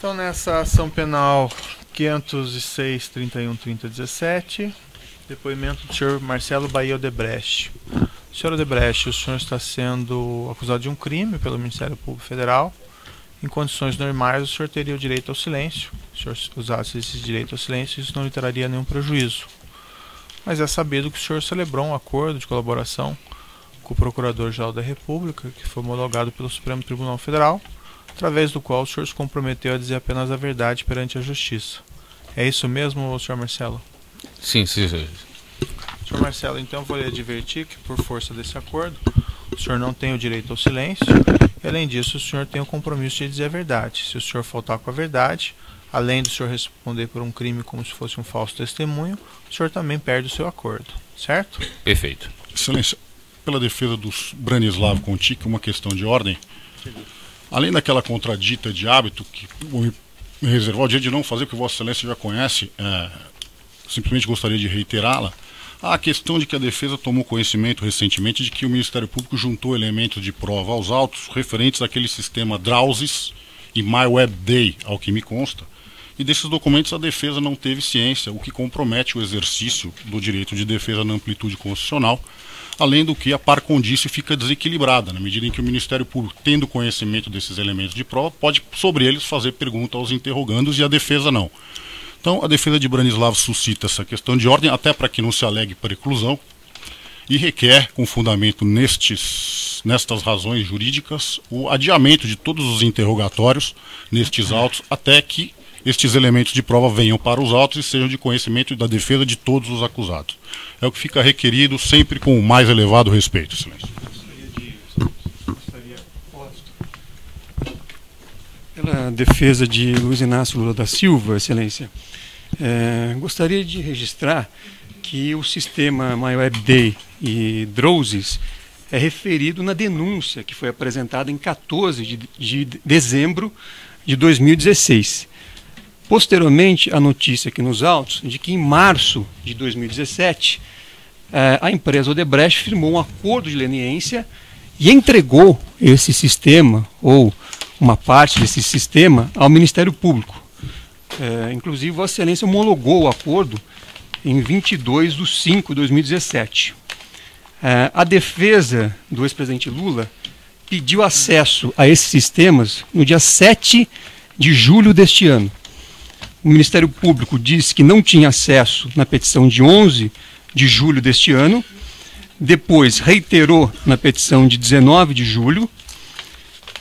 Então, nessa ação penal 506.31.30.17, depoimento do senhor Marcelo Bahia Odebrecht. Senhor Odebrecht, o senhor está sendo acusado de um crime pelo Ministério Público Federal. Em condições normais, o senhor teria o direito ao silêncio. Se o senhor usasse esse direito ao silêncio, isso não lhe traria nenhum prejuízo. Mas é sabido que o senhor celebrou um acordo de colaboração com o Procurador-Geral da República, que foi homologado pelo Supremo Tribunal Federal, através do qual o senhor se comprometeu a dizer apenas a verdade perante a Justiça. É isso mesmo, senhor Marcelo? Sim, sim. Senhor Marcelo, então eu vou lhe advertir que, por força desse acordo, o senhor não tem o direito ao silêncio e, além disso, o senhor tem o compromisso de dizer a verdade. Se o senhor faltar com a verdade, além do senhor responder por um crime como se fosse um falso testemunho, o senhor também perde o seu acordo, certo? Perfeito. Excelência, pela defesa do Branislav Contic, uma questão de ordem. Além daquela contradita de hábito que me reservou o direito de não fazer, porque Vossa Excelência já conhece, simplesmente gostaria de reiterá-la, a questão de que a defesa tomou conhecimento recentemente de que o Ministério Público juntou elementos de prova aos autos referentes àquele sistema Drowsys e MyWebDay, ao que me consta, e desses documentos a defesa não teve ciência, o que compromete o exercício do direito de defesa na amplitude constitucional, além do que a par condicio fica desequilibrada, na medida em que o Ministério Público, tendo conhecimento desses elementos de prova, pode sobre eles fazer pergunta aos interrogandos e a defesa não. Então a defesa de Branislav suscita essa questão de ordem, até para que não se alegue preclusão, e requer, com fundamento nestas razões jurídicas, o adiamento de todos os interrogatórios nestes autos, até que estes elementos de prova venham para os autos e sejam de conhecimento da defesa de todos os acusados. É o que fica requerido, sempre com o mais elevado respeito, Excelência. Pela defesa de Luiz Inácio Lula da Silva, Excelência, gostaria de registrar que o sistema MyWebDay e Drowsys é referido na denúncia que foi apresentada em 14 de dezembro de 2016. Posteriormente, a notícia aqui nos autos de que em março de 2017 a empresa Odebrecht firmou um acordo de leniência e entregou esse sistema, ou uma parte desse sistema, ao Ministério Público. Inclusive, Vossa Excelência homologou o acordo em 22/5/2017. A defesa do ex-presidente Lula pediu acesso a esses sistemas no dia 7 de julho deste ano. O Ministério Público disse que não tinha acesso na petição de 11 de julho deste ano, depois reiterou na petição de 19 de julho.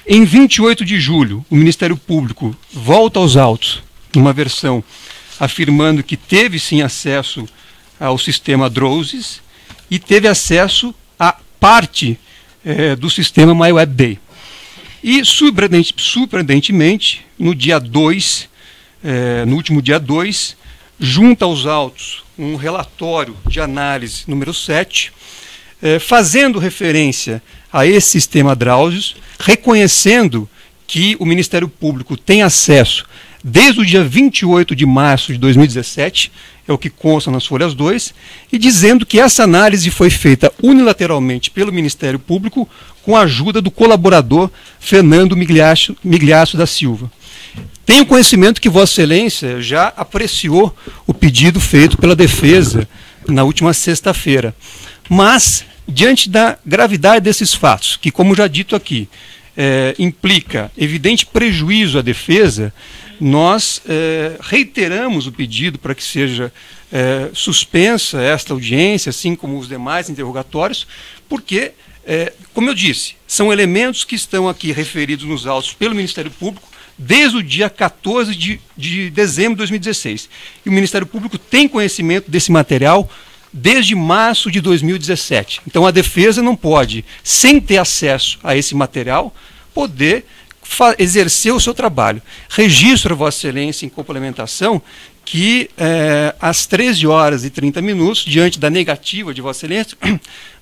Em 28 de julho, o Ministério Público volta aos autos, numa versão afirmando que teve sim acesso ao sistema Drowsys e teve acesso a parte do sistema MyWebDay. E, surpreendentemente, no dia 2, no último dia 2, junta aos autos um relatório de análise número 7, fazendo referência a esse sistema Drowsys, reconhecendo que o Ministério Público tem acesso desde o dia 28 de março de 2017, é o que consta nas folhas 2, e dizendo que essa análise foi feita unilateralmente pelo Ministério Público com a ajuda do colaborador Fernando Migliaço da Silva. Tenho conhecimento que Vossa Excelência já apreciou o pedido feito pela defesa na última sexta-feira. Mas, diante da gravidade desses fatos, que, como já dito aqui, implica evidente prejuízo à defesa, nós reiteramos o pedido para que seja suspensa esta audiência, assim como os demais interrogatórios, porque, como eu disse, são elementos que estão aqui referidos nos autos pelo Ministério Público desde o dia 14 de dezembro de 2016. E o Ministério Público tem conhecimento desse material desde março de 2017. Então a defesa não pode, sem ter acesso a esse material, poder exercer o seu trabalho. Registro a Vossa Excelência em complementação que às 13h30, diante da negativa de Vossa Excelência,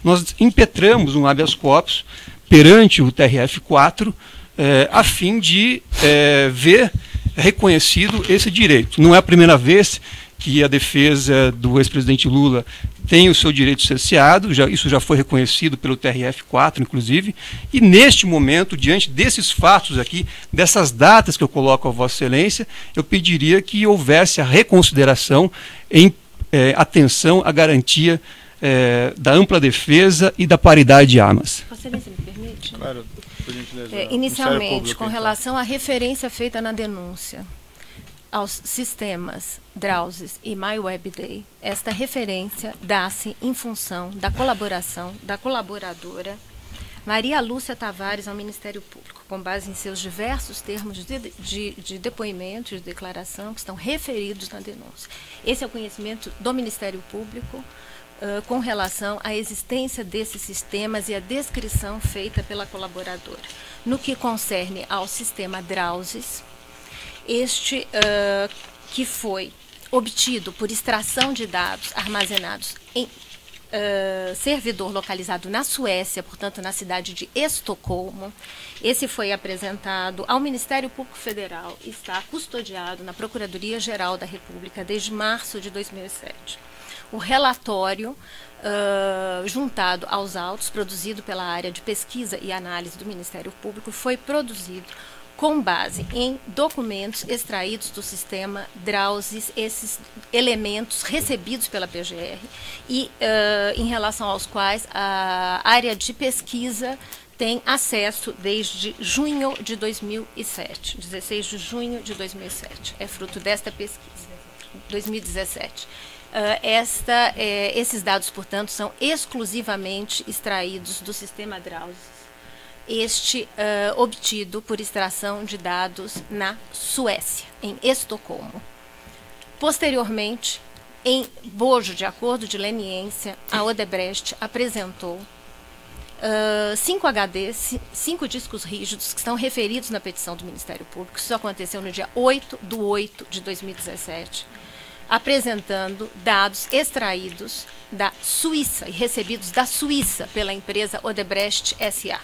nós impetramos um habeas corpus perante o TRF4, a fim de ver reconhecido esse direito. Não é a primeira vez que a defesa do ex-presidente Lula tem o seu direito cerceado, isso já foi reconhecido pelo TRF4, inclusive, e neste momento, diante desses fatos aqui, dessas datas que eu coloco a Vossa Excelência, eu pediria que houvesse a reconsideração em atenção à garantia da ampla defesa e da paridade de armas. Vossa Excelência, me permite? Claro, por gentileza. Inicialmente, Público, com relação à referência feita na denúncia aos sistemas Drowsys e MyWebDay, esta referência dá-se em função da colaboração da colaboradora Maria Lúcia Tavares ao Ministério Público, com base em seus diversos termos de depoimento e de declaração que estão referidos na denúncia. Esse é o conhecimento do Ministério Público com relação à existência desses sistemas e a descrição feita pela colaboradora. No que concerne ao sistema Drowsys, este que foi obtido por extração de dados armazenados em servidor localizado na Suécia, portanto na cidade de Estocolmo. Esse foi apresentado ao Ministério Público Federal e está custodiado na Procuradoria-Geral da República desde março de 2007. O relatório juntado aos autos, produzido pela área de pesquisa e análise do Ministério Público, foi produzido com base em documentos extraídos do sistema Drowsys, esses elementos recebidos pela PGR e em relação aos quais a área de pesquisa tem acesso desde junho de 2007, 16 de junho de 2007. É fruto desta pesquisa, 2017. Esses dados, portanto, são exclusivamente extraídos do sistema Drowsys, obtido por extração de dados na Suécia, em Estocolmo. Posteriormente, em bojo de acordo de leniência, a Odebrecht apresentou 5 HDs, 5 discos rígidos que estão referidos na petição do Ministério Público. Isso aconteceu no dia 8/8 de 2017, apresentando dados extraídos da Suíça e recebidos da Suíça pela empresa Odebrecht S.A.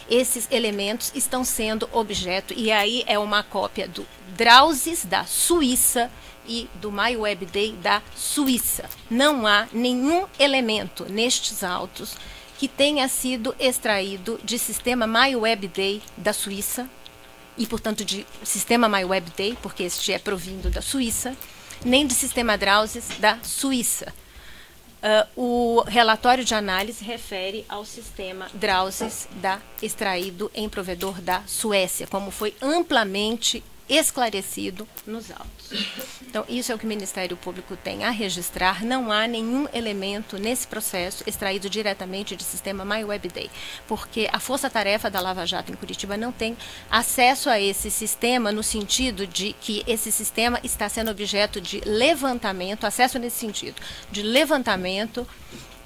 Esses elementos estão sendo objeto, e aí é uma cópia do Drowsys da Suíça e do MyWebDay da Suíça. Não há nenhum elemento nestes autos que tenha sido extraído de sistema MyWebDay da Suíça, e portanto de sistema MyWebDay, porque este é provindo da Suíça, nem de sistema Drowsys da Suíça. O relatório de análise refere ao sistema Drowsys extraído em provedor da Suécia, como foi amplamente esclarecido nos autos. Então, isso é o que o Ministério Público tem a registrar. Não há nenhum elemento nesse processo extraído diretamente de sistema MyWebDay, porque a força-tarefa da Lava Jato em Curitiba não tem acesso a esse sistema, no sentido de que esse sistema está sendo objeto de levantamento, acesso nesse sentido, de levantamento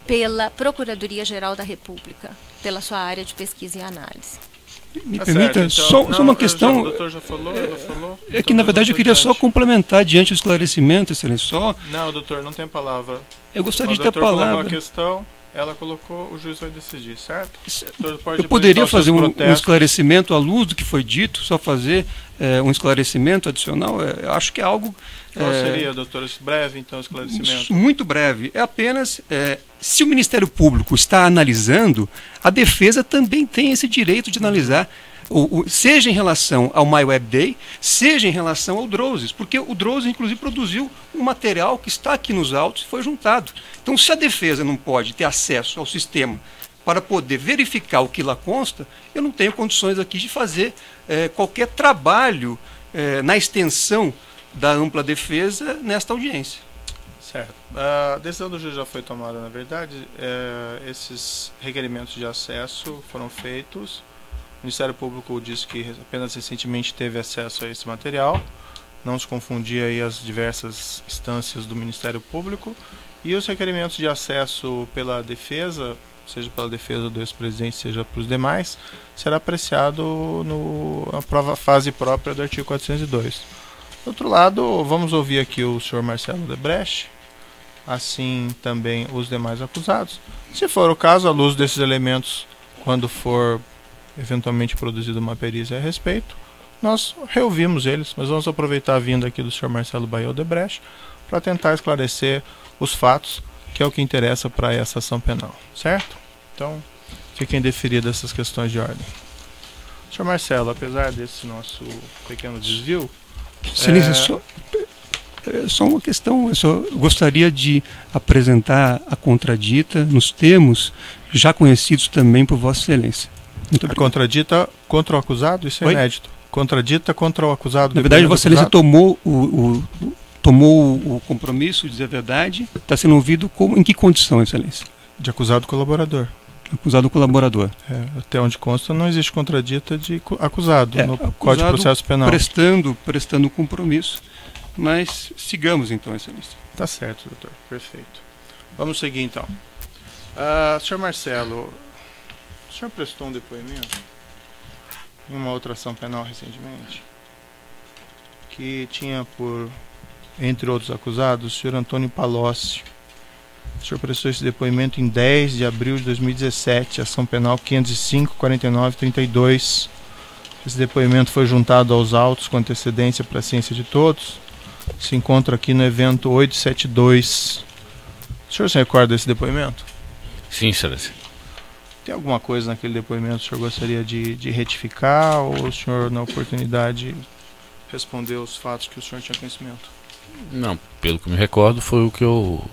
pela Procuradoria-Geral da República, pela sua área de pesquisa e análise. Me permita, então, só uma questão. O doutor já falou? É que, na verdade, eu queria só complementar diante do esclarecimento, excelência. Não, doutor, não tem a palavra. Eu gostaria de ter a palavra. Colocou a questão, ela colocou, o juiz vai decidir, certo? Eu poderia fazer um esclarecimento à luz do que foi dito, só fazer um esclarecimento adicional? Eu acho que é algo... Qual seria, doutor? Breve, então, esclarecimento. Muito breve. É apenas, se o Ministério Público está analisando, a defesa também tem esse direito de analisar, seja em relação ao MyWebDay, seja em relação ao Drowsys, porque o Drowsys, inclusive, produziu um material que está aqui nos autos e foi juntado. Então, se a defesa não pode ter acesso ao sistema para poder verificar o que lá consta, eu não tenho condições aqui de fazer qualquer trabalho na extensão da ampla defesa nesta audiência. Certo. A decisão do juiz já foi tomada, na verdade. Esses requerimentos de acesso foram feitos. O Ministério Público disse que apenas recentemente teve acesso a esse material. Não se confundia aí as diversas instâncias do Ministério Público. E os requerimentos de acesso pela defesa, seja pela defesa do ex-presidente, seja para os demais, será apreciado na fase própria do artigo 402. Do outro lado, vamos ouvir aqui o senhor Marcelo Odebrecht, assim também os demais acusados. Se for o caso, à luz desses elementos, quando for eventualmente produzida uma perícia a respeito, nós reouvimos eles, mas vamos aproveitar a vinda aqui do senhor Marcelo Baio Odebrecht para tentar esclarecer os fatos que é o que interessa para essa ação penal, certo? Então, fiquem deferidas essas questões de ordem. Senhor Marcelo, apesar desse nosso pequeno desvio... Excelência, só uma questão, eu só gostaria de apresentar a contradita nos termos já conhecidos também por Vossa Excelência. Muito obrigado. Contradita contra o acusado? Isso é inédito. Contradita contra o acusado. Na verdade, Vossa Excelência tomou o compromisso de dizer a verdade. Está sendo ouvido em que condição, Excelência? De acusado colaborador. Acusado colaborador. Até onde consta, não existe contradita de acusado no Código de Processo Penal. Prestando compromisso. Mas sigamos então, Excelência. Tá certo, doutor. Perfeito. Vamos seguir então. Senhor Marcelo, o senhor prestou um depoimento em uma outra ação penal recentemente que tinha por, entre outros acusados, o senhor Antônio Palocci. O senhor prestou esse depoimento em 10 de abril de 2017, ação penal 505-49-32. Esse depoimento foi juntado aos autos com antecedência para a ciência de todos. Se encontra aqui no evento 872. O senhor se recorda desse depoimento? Sim, Excelência. Tem alguma coisa naquele depoimento que o senhor gostaria de retificar, ou o senhor, na oportunidade, respondeu os fatos que o senhor tinha conhecimento? Não, pelo que me recordo, foi o que eu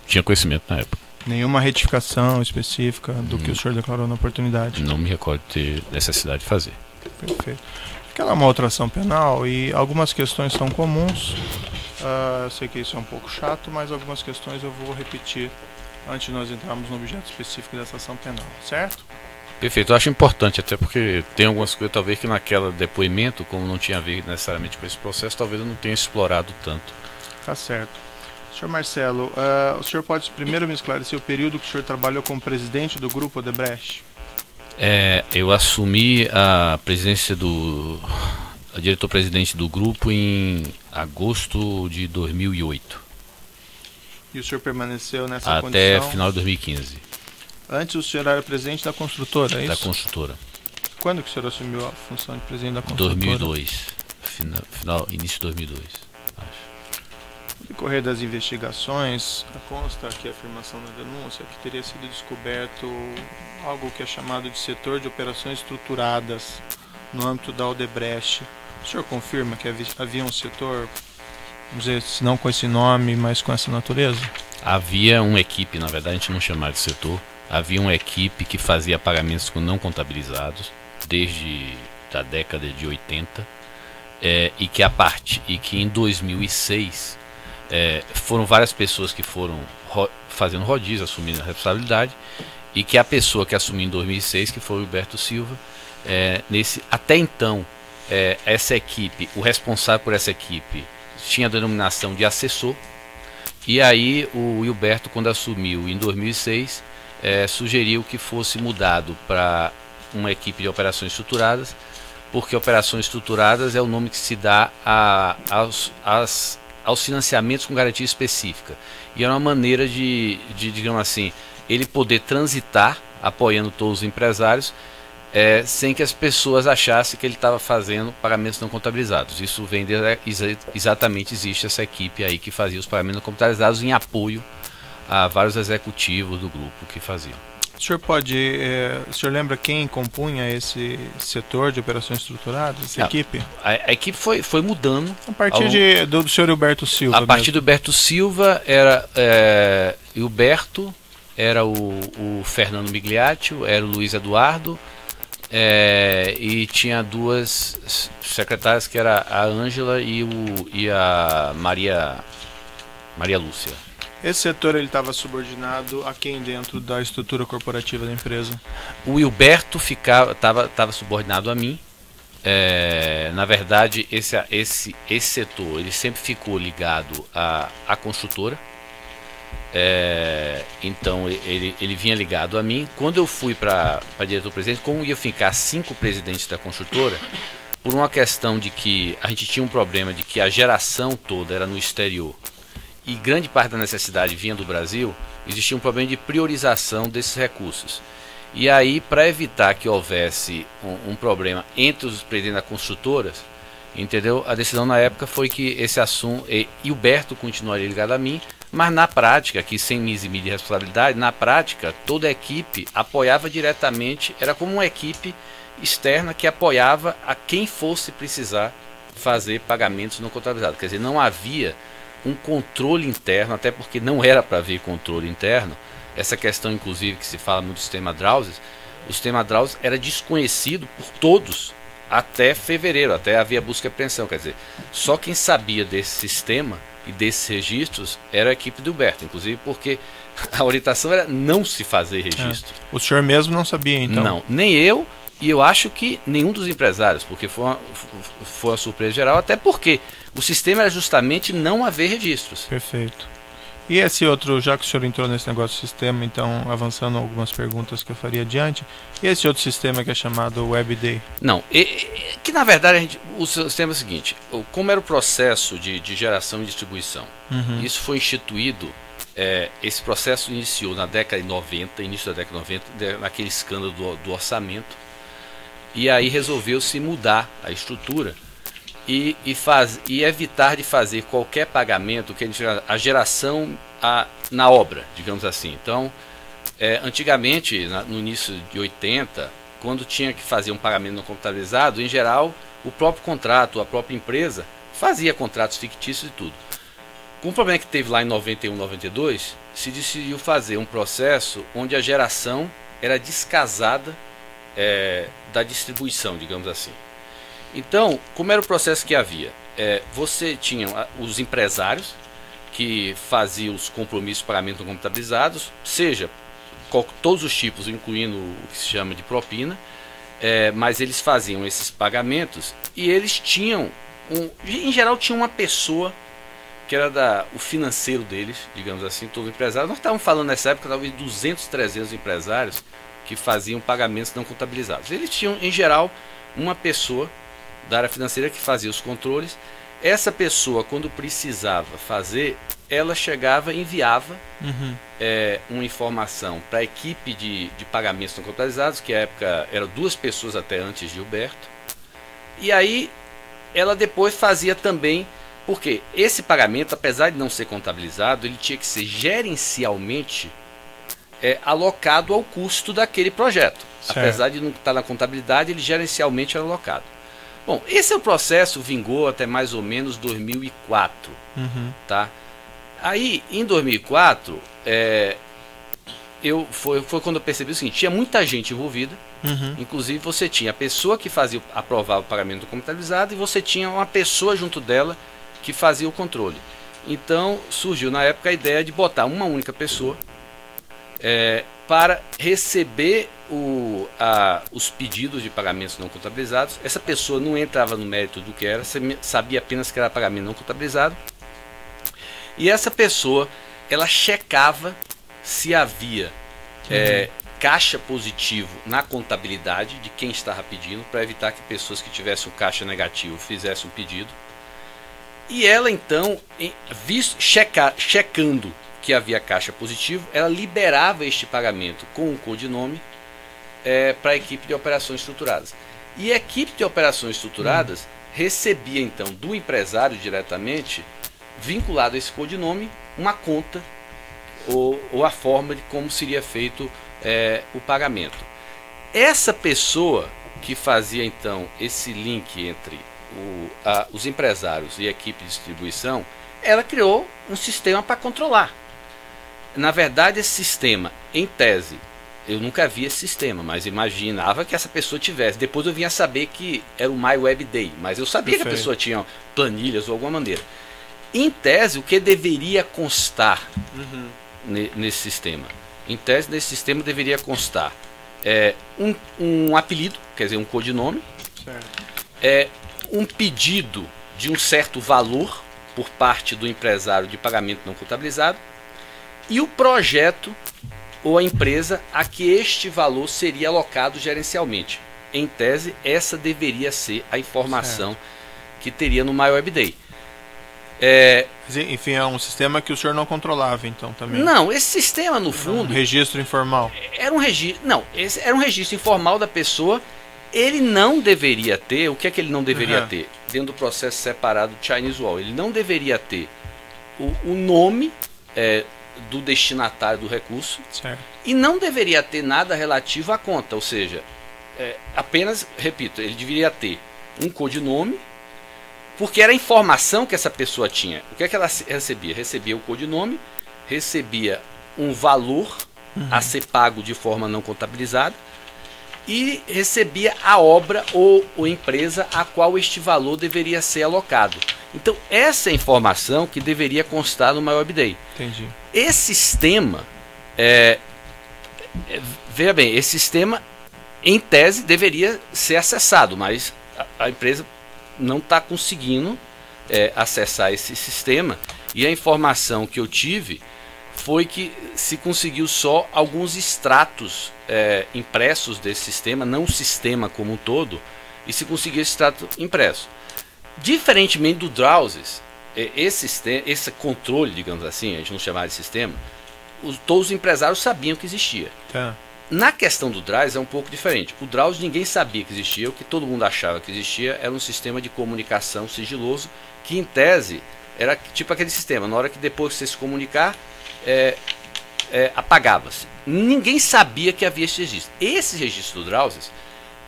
tinha conhecimento na época. Nenhuma retificação específica do que o senhor declarou na oportunidade? Não me recordo de ter necessidade de fazer. Perfeito. Aquela é uma outra ação penal e algumas questões são comuns. Eu sei que isso é um pouco chato, mas algumas questões eu vou repetir antes de nós entrarmos no objeto específico dessa ação penal, certo? Perfeito, eu acho importante, até porque tem algumas coisas, talvez que naquela depoimento, como não tinha a ver necessariamente com esse processo, talvez eu não tenha explorado tanto. Tá certo. Senhor Marcelo, o senhor pode primeiro me esclarecer o período que o senhor trabalhou como presidente do Grupo Odebrecht? Eu assumi a presidência a diretor-presidente do grupo em agosto de 2008. E o senhor permaneceu nessa condição? Até final de 2015. Antes o senhor era presidente da construtora, é isso? Da construtora. Quando que o senhor assumiu a função de presidente da construtora? 2002. Início de 2002, acho. No decorrer das investigações, consta aqui a afirmação na denúncia que teria sido descoberto algo que é chamado de setor de operações estruturadas no âmbito da Odebrecht. O senhor confirma que havia um setor, vamos dizer, se não com esse nome, mas com essa natureza? Havia uma equipe, na verdade a gente não chamava de setor, havia uma equipe que fazia pagamentos não contabilizados desde a década de 80 e que em 2006 foram várias pessoas que foram fazendo rodízio, assumindo a responsabilidade, e que a pessoa que assumiu em 2006, que foi o Hilberto Silva, até então, essa equipe, o responsável por essa equipe, tinha a denominação de assessor, e aí o Hilberto, quando assumiu em 2006, sugeriu que fosse mudado para uma equipe de operações estruturadas, porque operações estruturadas é o nome que se dá aos financiamentos com garantia específica. E era uma maneira de, digamos assim, ele poder transitar, apoiando todos os empresários, sem que as pessoas achassem que ele estava fazendo pagamentos não contabilizados. Isso vem exatamente, existe essa equipe aí que fazia os pagamentos não contabilizados em apoio a vários executivos do grupo que faziam. O senhor o senhor lembra quem compunha esse setor de operações estruturadas, essa equipe? A equipe foi mudando. A partir do senhor Hilberto Silva. A partir do Hilberto Silva era Hilberto, era o Fernando Migliaccio, era o Luiz Eduardo, e tinha duas secretárias, que era a Ângela e a Maria Lúcia. Esse setor ele estava subordinado a quem dentro da estrutura corporativa da empresa? O Hilberto estava subordinado a mim. Na verdade, esse setor ele sempre ficou ligado à construtora. Então ele vinha ligado a mim. Quando eu fui para diretor-presidente, como ia ficar 5 presidentes da construtora, por uma questão de que a gente tinha um problema de que a geração toda era no exterior e grande parte da necessidade vinha do Brasil, existia um problema de priorização desses recursos. E aí, para evitar que houvesse um problema entre os presidentes das construtoras, entendeu? A decisão na época foi que esse assunto, Hilberto continuaria ligado a mim, Mas na prática, aqui sem me eximir de responsabilidade, na prática toda a equipe apoiava diretamente, era como uma equipe externa que apoiava a quem fosse precisar fazer pagamentos não contabilizados. Quer dizer, não havia um controle interno, até porque não era para haver controle interno. Essa questão, inclusive, que se fala no sistema Drauzes, o sistema Drauzes era desconhecido por todos até fevereiro, até havia busca e apreensão. Quer dizer, só quem sabia desse sistema e desses registros era a equipe do Humberto, inclusive porque a orientação era não se fazer registro. O senhor mesmo não sabia, então? Não, nem eu, e eu acho que nenhum dos empresários, porque foi uma surpresa geral, até porque o sistema era justamente não haver registros. Perfeito. E esse outro, já que o senhor entrou nesse negócio de sistema, então avançando algumas perguntas que eu faria adiante, e esse outro sistema que é chamado WebDay? Não, que na verdade o sistema é o seguinte, como era o processo de geração e distribuição, isso foi instituído, esse processo iniciou na década de 90, início da década de 90, naquele escândalo do orçamento, e aí resolveu-se mudar a estrutura e evitar de fazer qualquer pagamento, que a geração na obra, digamos assim. Então, antigamente, no início de 80, quando tinha que fazer um pagamento não contabilizado, em geral, o próprio contrato, a própria empresa, fazia contratos fictícios e tudo. Com o problema que teve lá em 91, 92, se decidiu fazer um processo onde a geração era descasada da distribuição, digamos assim. Então, como era o processo que havia? Você tinha os empresários que faziam os compromissos de pagamento não contabilizados, seja todos os tipos, incluindo o que se chama de propina, mas eles faziam esses pagamentos e eles tinham, em geral, tinha uma pessoa que era o financeiro deles, digamos assim, todo empresário. Nós estávamos falando nessa época, talvez 200, 300 empresários que faziam pagamentos não contabilizados. Eles tinham, em geral, uma pessoa da área financeira que fazia os controles. Essa pessoa, quando precisava fazer, ela chegava e enviava uma informação para a equipe de pagamentos não contabilizados, que na época eram 2 pessoas até antes de Humberto. E aí ela depois fazia também, porque esse pagamento, apesar de não ser contabilizado, ele tinha que ser gerencialmente alocado ao custo daquele projeto. Certo. Apesar de não estar na contabilidade, ele gerencialmente era alocado. Bom, esse é o processo, vingou até mais ou menos 2004, tá? Aí, em 2004, foi quando eu percebi o seguinte, tinha muita gente envolvida, inclusive você tinha a pessoa que aprovava o pagamento contabilizado e você tinha uma pessoa junto dela que fazia o controle. Então, surgiu na época a ideia de botar uma única pessoa para receber os pedidos de pagamentos não contabilizados. Essa pessoa não entrava no mérito do que era, sabia apenas que era pagamento não contabilizado. E essa pessoa, ela checava se havia caixa positivo na contabilidade de quem estava pedindo, para evitar que pessoas que tivessem o caixa negativo fizessem o pedido. E ela então, checando que havia caixa positivo, ela liberava este pagamento com um codinome para a equipe de operações estruturadas. E a equipe de operações estruturadas recebia então do empresário diretamente, vinculado a esse codinome, uma conta ou a forma de como seria feito o pagamento. Essa pessoa que fazia então esse link entre os empresários e a equipe de distribuição, ela criou um sistema para controlar. Na verdade, esse sistema, em tese, eu nunca vi esse sistema, mas imaginava que essa pessoa tivesse. Depois eu vinha saber que era o MyWebDay, mas eu sabia que a pessoa tinha planilhas ou alguma maneira. Em tese, o que deveria constar nesse sistema? Em tese, nesse sistema deveria constar um apelido, quer dizer, um codinome, um pedido de um certo valor por parte do empresário de pagamento não contabilizado e o projeto ou a empresa a que este valor seria alocado gerencialmente. Em tese, essa deveria ser a informação que teria no MyWebDay. Enfim, é um sistema que o senhor não controlava, então, também. Não, esse sistema, no fundo... Um registro informal. Era um registro... Não, esse era um registro informal da pessoa. Ele não deveria ter... O que é que ele não deveria ter? Dentro do processo separado do Chinese Wall. Ele não deveria ter o nome do destinatário do recurso, Certo. e não deveria ter nada relativo à conta, ou seja, apenas, repito, ele deveria ter um codinome, porque era a informação que essa pessoa tinha. O que é que ela recebia? Recebia o codinome, recebia um valor a ser pago de forma não contabilizada e recebia a obra ou empresa a qual este valor deveria ser alocado. Então, essa é a informação que deveria constar no MyWebDay. Entendi. Esse sistema, veja bem, esse sistema, em tese, deveria ser acessado, mas a empresa não está conseguindo acessar esse sistema, e a informação que eu tive foi que se conseguiu só alguns extratos impressos desse sistema, não o sistema como um todo, e se conseguiu esse extrato impresso. Diferentemente do Drowsys, esse controle, digamos assim, a gente não chamava de sistema, todos os empresários sabiam que existia. Tá. Na questão do Drowsys é um pouco diferente. O Drowsys ninguém sabia que existia, o que todo mundo achava que existia era um sistema de comunicação sigiloso, que em tese era tipo aquele sistema, na hora que depois você se comunicar, apagava-se. Ninguém sabia que havia esse registro. Esses registros do Drowsys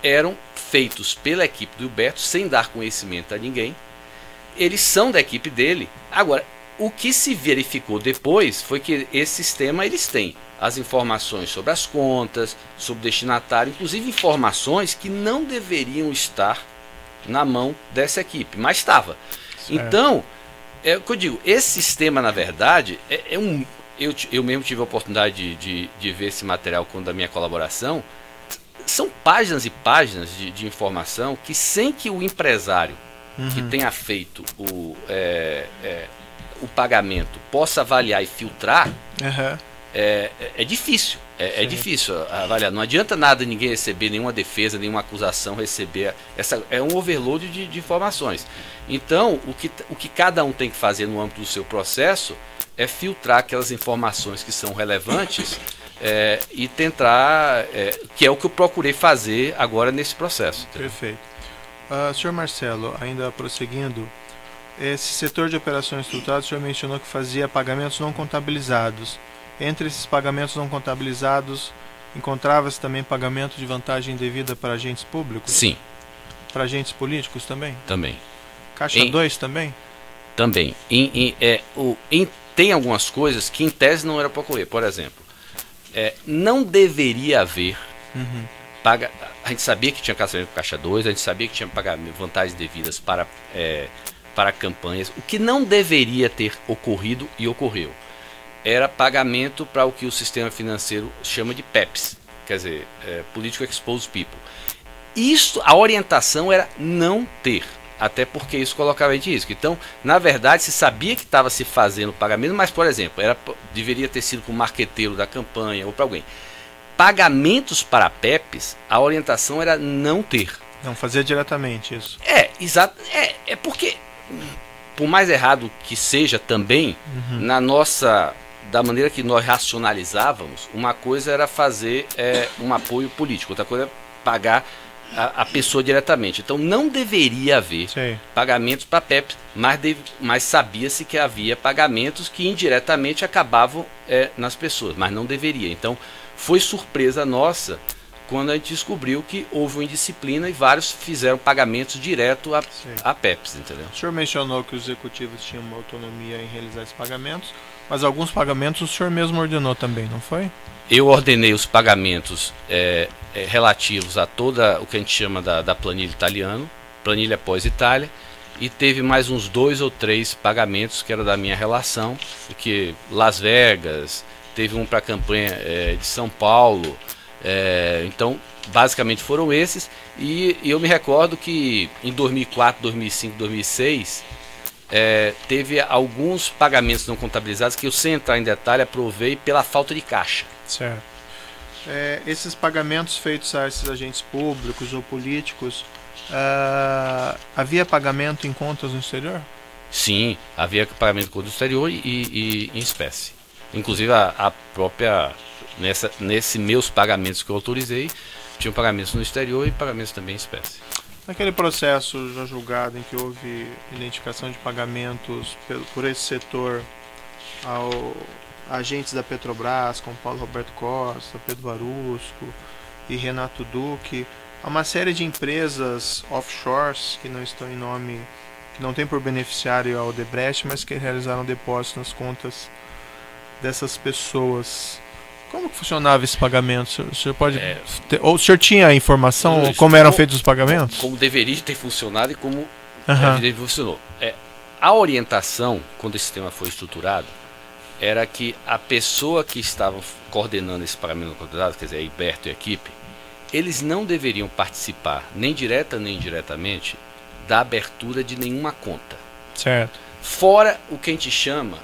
eram feitos pela equipe do Gilberto, sem dar conhecimento a ninguém. Eles são da equipe dele. Agora, o que se verificou depois foi que esse sistema eles têm as informações sobre as contas, sobre o destinatário, inclusive informações que não deveriam estar na mão dessa equipe, mas estava. Então, é o que eu digo, esse sistema, na verdade, eu mesmo tive a oportunidade de ver esse material quando da minha colaboração. São páginas e páginas de informação que, sem que o empresário que tenha feito o pagamento possa avaliar e filtrar, é difícil. É difícil avaliar. Não adianta nada ninguém receber nenhuma defesa, nenhuma acusação, receber. É um overload de informações. Então, o que cada um tem que fazer no âmbito do seu processo é filtrar aquelas informações que são relevantes e tentar, que é o que eu procurei fazer agora nesse processo. Perfeito. Senhor Marcelo, ainda prosseguindo, esse setor de operações estruturadas, o senhor mencionou que fazia pagamentos não contabilizados. Entre esses pagamentos não contabilizados, encontrava-se também pagamento de vantagem devida para agentes públicos? Sim. Para agentes políticos também? Também. Caixa 2 também? Também. Tem algumas coisas que em tese não era para ocorrer. Por exemplo, não deveria haver... A gente sabia que tinha cancelamento para Caixa 2, a gente sabia que tinha pagamento, vantagens devidas para campanhas. O que não deveria ter ocorrido e ocorreu era pagamento para o que o sistema financeiro chama de PEPs, quer dizer, Political Exposed People. A orientação era não ter, até porque isso colocava em risco. Então, na verdade, se sabia que estava se fazendo pagamento, mas, por exemplo, deveria ter sido para o marqueteiro da campanha ou para alguém. Pagamentos para PEPs, a orientação era não ter. Não fazia diretamente isso. Exato. É porque, por mais errado que seja também, da maneira que nós racionalizávamos, uma coisa era fazer um apoio político, outra coisa era pagar a pessoa diretamente. Então não deveria haver pagamentos para PEPs, mas sabia-se que havia pagamentos que indiretamente acabavam nas pessoas, mas não deveria. Então foi surpresa nossa quando a gente descobriu que houve uma indisciplina e vários fizeram pagamentos direto a PEPs, entendeu? O senhor mencionou que os executivos tinham uma autonomia em realizar esses pagamentos, mas alguns pagamentos o senhor mesmo ordenou também, não foi? Eu ordenei os pagamentos relativos a toda o que a gente chama da planilha italiana, planilha pós-Itália, e teve mais uns 2 ou 3 pagamentos que era da minha relação, porque Las Vegas, teve um para a campanha de São Paulo. Então, basicamente foram esses. E eu me recordo que em 2004, 2005, 2006 teve alguns pagamentos não contabilizados que eu, sem entrar em detalhe, aprovei pela falta de caixa. Certo. Esses pagamentos feitos a esses agentes públicos ou políticos, havia pagamento em contas no exterior? Sim, havia pagamento em contas no exterior e em espécie. Inclusive a própria... Nesse meus pagamentos que eu autorizei, tinham pagamentos no exterior e pagamentos também em espécie. Naquele processo já julgado em que houve identificação de pagamentos por esse setor, a agentes da Petrobras, como Paulo Roberto Costa, Pedro Varusco e Renato Duque, a uma série de empresas offshores que não estão em nome, que não tem por beneficiário a Odebrecht, mas que realizaram depósitos nas contas dessas pessoas. Como que funcionava esse pagamento? O senhor pode ou o senhor tinha a informação como eram feitos os pagamentos? Como deveria ter funcionado e como funcionou. A orientação, quando esse sistema foi estruturado, era que a pessoa que estava coordenando esse pagamento controlado, quer dizer, a Iberto e a equipe, eles não deveriam participar, nem direta nem indiretamente, da abertura de nenhuma conta. Certo. Fora o que a gente chama,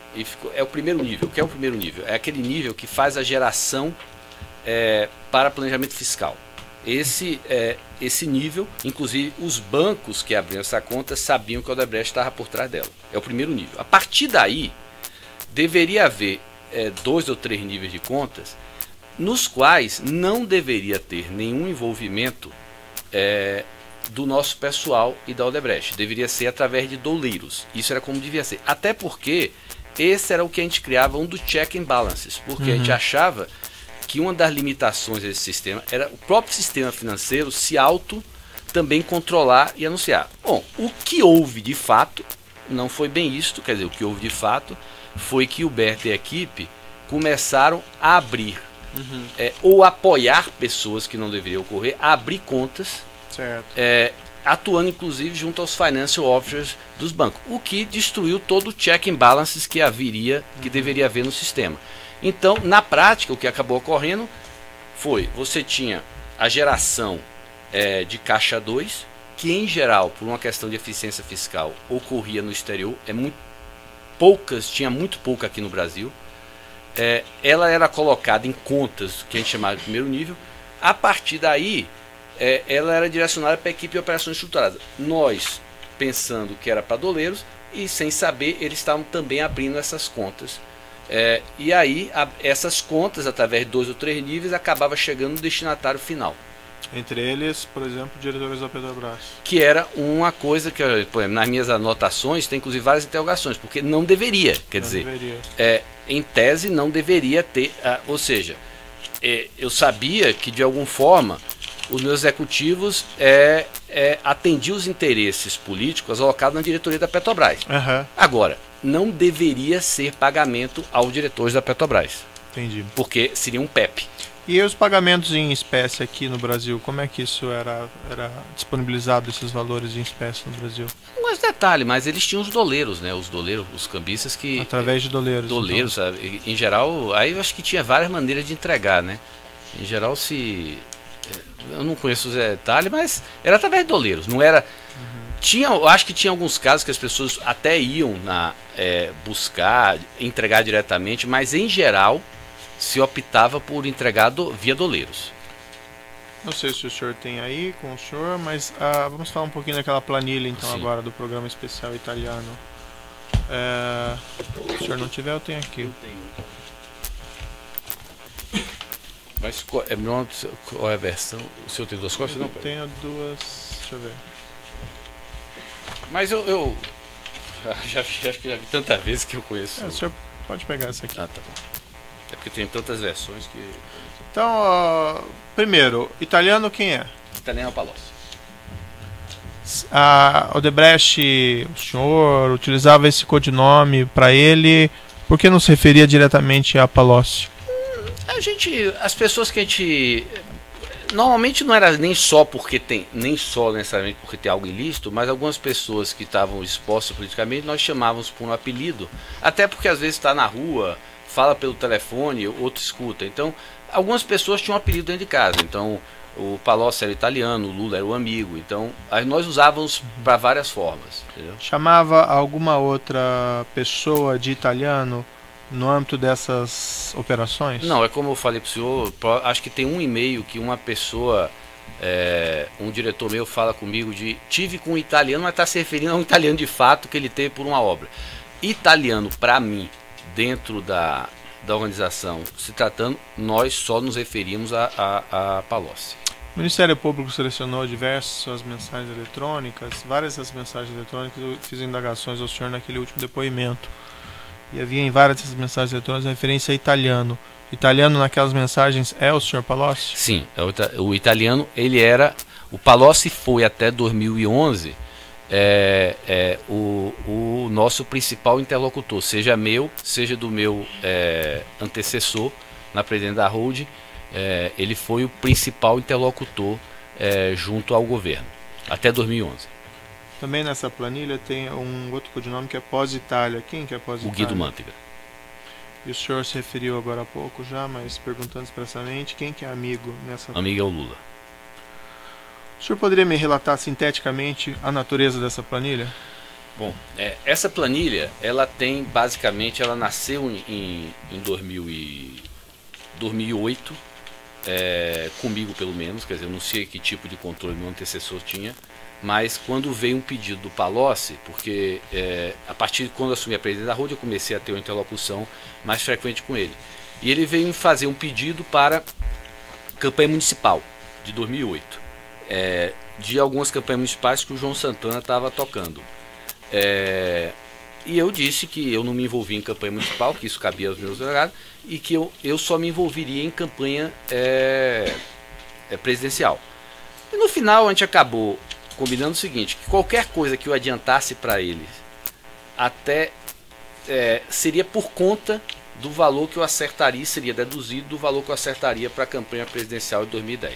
é o primeiro nível. O que é o primeiro nível? É aquele nível que faz a geração para planejamento fiscal. Esse nível, inclusive os bancos que abriam essa conta sabiam que a Odebrecht estava por trás dela. É o primeiro nível. A partir daí, deveria haver 2 ou 3 níveis de contas nos quais não deveria ter nenhum envolvimento do nosso pessoal e da Odebrecht. Deveria ser através de doleiros. Isso era como devia ser. Até porque esse era o que a gente criava, um do check and balances. Porque a gente achava que uma das limitações desse sistema era o próprio sistema financeiro se auto também controlar e anunciar. Bom, o que houve de fato não foi bem isto. Quer dizer, o que houve de fato foi que o Berto e a equipe começaram a abrir ou apoiar pessoas que não deveriam ocorrer, a abrir contas, certo. Atuando inclusive junto aos financial officers dos bancos, o que destruiu todo o check and balances que deveria haver no sistema. Então, na prática, o que acabou ocorrendo foi, você tinha a geração de caixa 2, que em geral, por uma questão de eficiência fiscal, ocorria no exterior, tinha muito pouca aqui no Brasil. Ela era colocada em contas que a gente chamava de primeiro nível. A partir daí, ela era direcionada para a equipe de operações estruturadas. Nós, pensando que era para doleiros, e sem saber, eles estavam também abrindo essas contas. E aí, essas contas, através de 2 ou 3 níveis, acabava chegando no destinatário final. Entre eles, por exemplo, diretores da Petrobras. Que era uma coisa que, por exemplo, nas minhas anotações, tem inclusive várias interrogações, porque não deveria, em tese não deveria ter, ou seja, eu sabia que de alguma forma os meus executivos atendiam os interesses políticos alocados na diretoria da Petrobras. Agora, não deveria ser pagamento aos diretores da Petrobras. Entendi. Porque seria um PEP. E os pagamentos em espécie aqui no Brasil, como é que isso era disponibilizado, esses valores em espécie no Brasil? Não é detalhe, mas eles tinham os doleiros, né? Os doleiros, os cambistas que... Através de doleiros. Doleiros, então. Sabe? Em geral, aí eu acho que tinha várias maneiras de entregar, né? Em geral, eu não conheço os detalhes, mas era através de doleiros, não era... Eu acho que tinha alguns casos que as pessoas até iam buscar, entregar diretamente, mas em geral se optava por entregar via doleiros. Não sei se o senhor tem aí com o senhor, mas vamos falar um pouquinho daquela planilha então. Sim. Agora do programa especial italiano. Se o senhor não tiver, eu tenho aqui. Eu tenho. Mas qual é a versão? O senhor tem 2 cópias? Não, tenho 2, deixa eu ver. Mas eu já vi tantas vezes que eu conheço. O senhor pode pegar essa aqui. Tá bom. É porque tem tantas versões que... Então, primeiro, italiano quem é? Italiano é o Palocci. A Odebrecht, o senhor utilizava esse codinome para ele, por que não se referia diretamente a Palocci? As pessoas que a gente... Normalmente não era nem só necessariamente porque tem algo ilícito, mas algumas pessoas que estavam expostas politicamente, nós chamávamos por um apelido, até porque às vezes está na rua, fala pelo telefone, outro escuta. Então, algumas pessoas tinham um apelido dentro de casa. Então, o Palocci era italiano, o Lula era o amigo. Então, nós usávamos para várias formas. Entendeu? Chamava alguma outra pessoa de italiano no âmbito dessas operações? Não, é como eu falei para o senhor, acho que tem um e-mail que uma pessoa, um diretor meu fala comigo tive com um italiano, mas está se referindo a um italiano de fato que ele teve por uma obra. Italiano, para mim, dentro da organização, se tratando, nós só nos referimos a Palocci. O Ministério Público selecionou diversas mensagens eletrônicas, várias das mensagens eletrônicas, eu fiz indagações ao senhor naquele último depoimento. e havia em várias dessas mensagens eletrônicas a referência a italiano. Italiano naquelas mensagens é o senhor Palocci? Sim, o italiano, ele era... O Palocci foi até 2011 o nosso principal interlocutor, seja meu, seja do meu antecessor na presidência da Holding. Ele foi o principal interlocutor junto ao governo, até 2011. Também nessa planilha tem um outro codinome que é Pós-Itália. Quem que é Pós-Itália? O Guido Mantega. E o senhor se referiu agora há pouco já, mas perguntando expressamente, quem que é amigo nessa... Amigo é o Lula. O senhor poderia me relatar sinteticamente a natureza dessa planilha? Bom, essa planilha, ela tem, basicamente, ela nasceu em 2008, comigo pelo menos, quer dizer, eu não sei que tipo de controle meu antecessor tinha, mas quando veio um pedido do Palocci, porque a partir de quando eu assumi a presidência da Holding, eu comecei a ter uma interlocução mais frequente com ele. E ele veio me fazer um pedido para campanha municipal de 2008, de algumas campanhas municipais que o João Santana estava tocando. E eu disse que eu não me envolvia em campanha municipal, que isso cabia aos meus delegados, e que eu só me envolveria em campanha presidencial. E no final a gente acabou combinando o seguinte, que qualquer coisa que eu adiantasse para eles até seria por conta do valor que eu acertaria, seria deduzido do valor que eu acertaria para a campanha presidencial de 2010.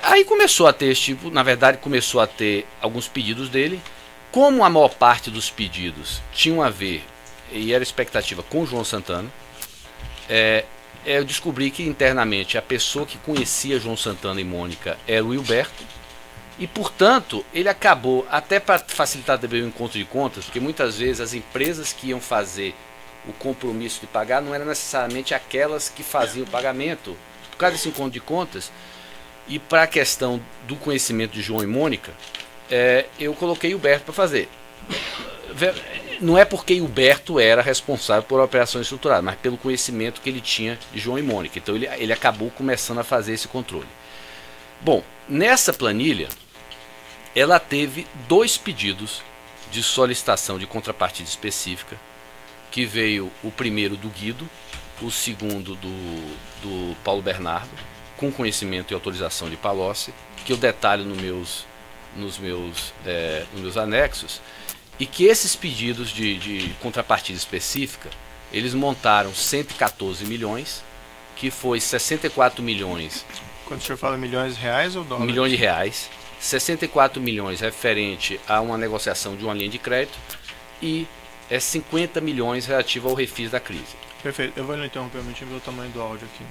Aí começou a ter esse tipo, na verdade começou a ter alguns pedidos dele, como a maior parte dos pedidos tinham a ver, e era expectativa, com o João Santana. Eu descobri que internamente a pessoa que conhecia João Santana e Mônica era o Hilberto, e portanto ele acabou, até para facilitar também o encontro de contas, porque muitas vezes as empresas que iam fazer o compromisso de pagar não eram necessariamente aquelas que faziam o pagamento, por causa desse encontro de contas. E para a questão do conhecimento de João e Mônica, eu coloquei o Hilberto para fazer. Não é porque o Hilberto era responsável por operações estruturadas, mas pelo conhecimento que ele tinha de João e Mônica. Então ele acabou começando a fazer esse controle. Bom, nessa planilha, ela teve 2 pedidos de solicitação de contrapartida específica, que veio o primeiro do Guido, o segundo do Paulo Bernardo, com conhecimento e autorização de Palocci, que eu detalho nos meus anexos, e que esses pedidos de contrapartida específica, eles montaram 114 milhões, que foi 64 milhões... Quando o senhor fala milhões de reais ou dólares? Milhões de reais, 64 milhões referente a uma negociação de uma linha de crédito e 50 milhões relativo ao refis da crise. Perfeito, eu vou lhe interromper um minutinho pelo tamanho do áudio aqui.